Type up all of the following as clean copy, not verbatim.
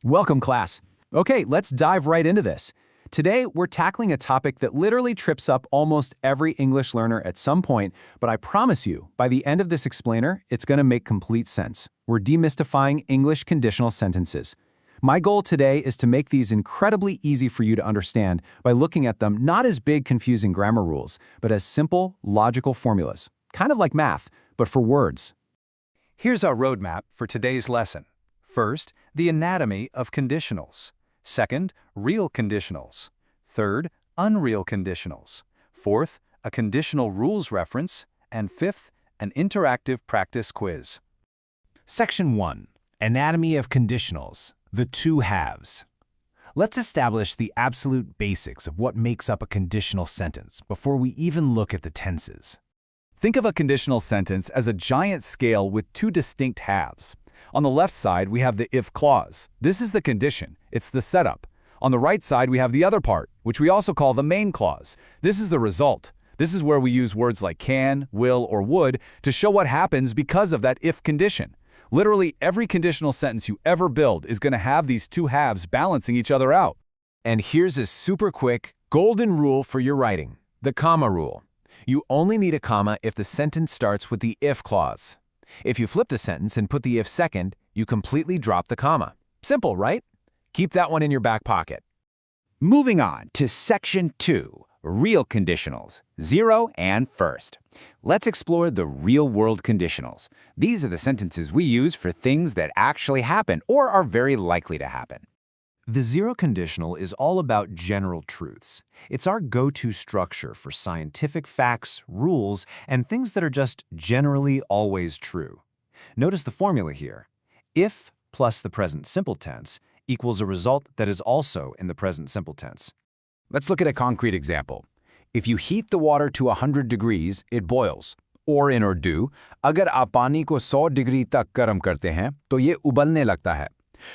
Welcome, class. Okay, let's dive right into this. Today, we're tackling a topic that literally trips up almost every English learner at some point, but I promise you, by the end of this explainer, it's going to make complete sense. We're demystifying English conditional sentences. My goal today is to make these incredibly easy for you to understand by looking at them not as big, confusing grammar rules, but as simple, logical formulas, kind of like math, but for words. Here's our roadmap for today's lesson. First, the anatomy of conditionals. Second, real conditionals. Third, unreal conditionals. Fourth, a conditional rules reference. And fifth, an interactive practice quiz. Section 1. Anatomy of conditionals. The two halves. Let's establish the absolute basics of what makes up a conditional sentence before we even look at the tenses. Think of a conditional sentence as a giant scale with two distinct halves. On the left side, we have the if clause. This is the condition. It's the setup. On the right side, we have the other part, which we also call the main clause. This is the result. This is where we use words like can, will, or would to show what happens because of that if condition. Literally, every conditional sentence you ever build is going to have these two halves balancing each other out. And here's a super quick, golden rule for your writing, the comma rule. You only need a comma if the sentence starts with the if clause. If you flip the sentence and put the if second, you completely drop the comma. Simple, right? Keep that one in your back pocket. Moving on to Section 2, Real Conditionals, 0 and first. Let's explore the real-world conditionals. These are the sentences we use for things that actually happen or are very likely to happen. The zero conditional is all about general truths. It's our go-to structure for scientific facts, rules, and things that are just generally always true. Notice the formula here. If plus the present simple tense equals a result that is also in the present simple tense. Let's look at a concrete example. If you heat the water to 100 degrees, it boils. Or in Urdu, अगर आप पानी को 100 degree तक गर्म करते हैं, तो ये उबलने लगता है.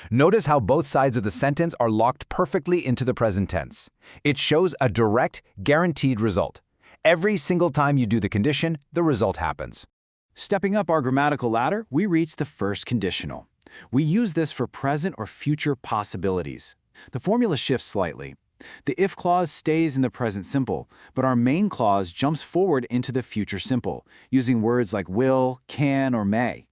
Notice how both sides of the sentence are locked perfectly into the present tense. It shows a direct, guaranteed result. Every single time you do the condition, the result happens. Stepping up our grammatical ladder, we reach the first conditional. We use this for present or future possibilities. The formula shifts slightly. The if clause stays in the present simple, but our main clause jumps forward into the future simple, using words like will, can, or may.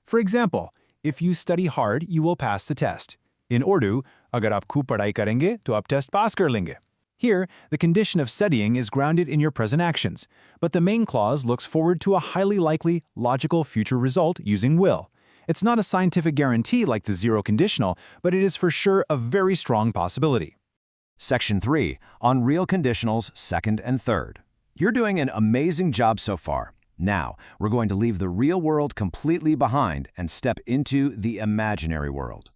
For example, if you study hard, you will pass the test. In Urdu, अगर आप खूब पढ़ाई करेंगे, तो आप test pass कर लेंगे. Here, the condition of studying is grounded in your present actions, but the main clause looks forward to a highly likely, logical future result using will. It's not a scientific guarantee like the zero conditional, but it is for sure a very strong possibility. Section 3. On real conditionals, second and third. You're doing an amazing job so far. Now, we're going to leave the real world completely behind and step into the imaginary world.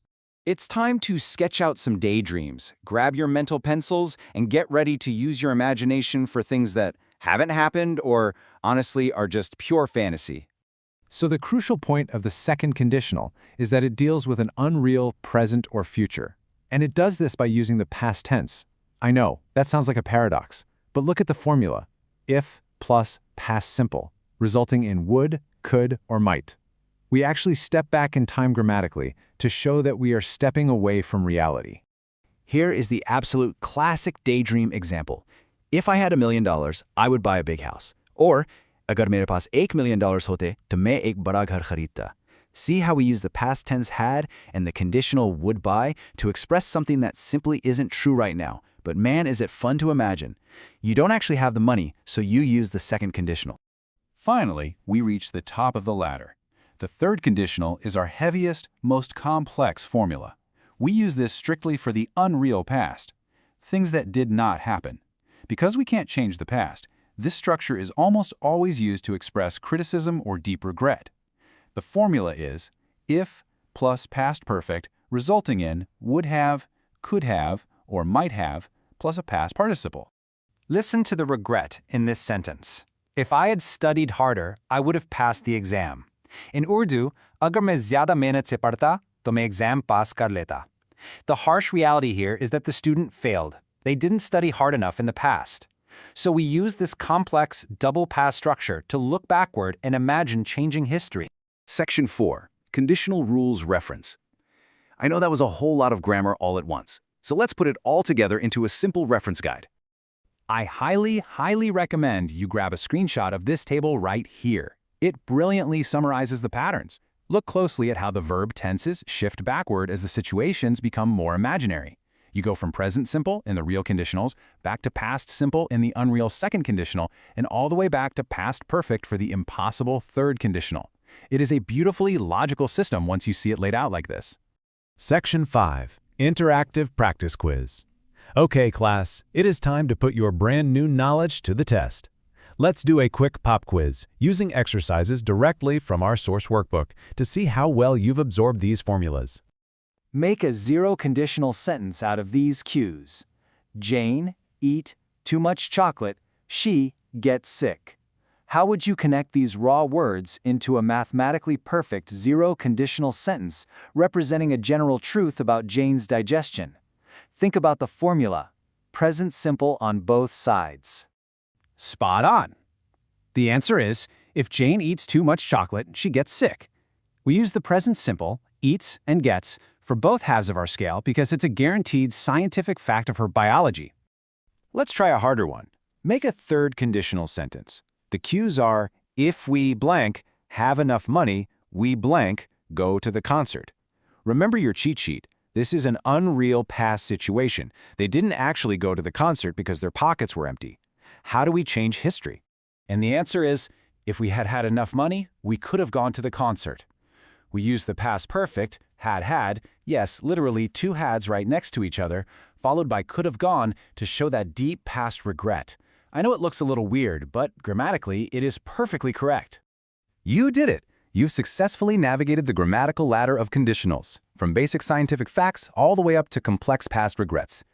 It's time to sketch out some daydreams, grab your mental pencils, and get ready to use your imagination for things that haven't happened or, honestly, are just pure fantasy. So the crucial point of the second conditional is that it deals with an unreal present or future. And it does this by using the past tense. I know, that sounds like a paradox, but look at the formula. If plus past simple, resulting in would, could, or might. We actually step back in time grammatically to show that we are stepping away from reality. Here is the absolute classic daydream example. If I had $1 million, I would buy a big house. Or, अगर मेरे पास $1 million होते, तो मैं एक बड़ा घर खरीदता. See how we use the past tense had and the conditional would buy to express something that simply isn't true right now. But man, is it fun to imagine. You don't actually have the money, so you use the second conditional. Finally, we reach the top of the ladder. The third conditional is our heaviest, most complex formula. We use this strictly for the unreal past, things that did not happen. Because we can't change the past, this structure is almost always used to express criticism or deep regret. The formula is if plus past perfect, resulting in would have, could have, or might have, plus a past participle. Listen to the regret in this sentence. If I had studied harder, I would have passed the exam. In Urdu, अगर मैं ज़्यादा मेहनत से पढ़ता, तो मैं exam pass कर लेता. The harsh reality here is that the student failed. They didn't study hard enough in the past. So we use this complex double pass structure to look backward and imagine changing history. Section 4. Conditional Rules Reference. I know that was a whole lot of grammar all at once, so let's put it all together into a simple reference guide. I highly recommend you grab a screenshot of this table right here. It brilliantly summarizes the patterns. Look closely at how the verb tenses shift backward as the situations become more imaginary. You go from present simple in the real conditionals, back to past simple in the unreal second conditional, and all the way back to past perfect for the impossible third conditional. It is a beautifully logical system once you see it laid out like this. Section 5. Interactive Practice Quiz. Okay, class, it is time to put your brand new knowledge to the test. Let's do a quick pop quiz using exercises directly from our source workbook to see how well you've absorbed these formulas. Make a zero conditional sentence out of these cues. Jane, eat too much chocolate, she gets sick. How would you connect these raw words into a mathematically perfect zero conditional sentence representing a general truth about Jane's digestion? Think about the formula, present simple on both sides. Spot on. The answer is, if Jane eats too much chocolate, she gets sick. We use the present simple, eats and gets, for both halves of our scale because it's a guaranteed scientific fact of her biology. Let's try a harder one. Make a third conditional sentence. The cues are, if we blank have enough money, we blank go to the concert. Remember your cheat sheet. This is an unreal past situation. They didn't actually go to the concert because their pockets were empty. How do we change history? And the answer is, if we had had enough money, we could have gone to the concert. We use the past perfect, had, yes, literally two hads right next to each other, followed by could have gone to show that deep past regret. I know it looks a little weird, but grammatically, it is perfectly correct. You did it! You've successfully navigated the grammatical ladder of conditionals, from basic scientific facts all the way up to complex past regrets.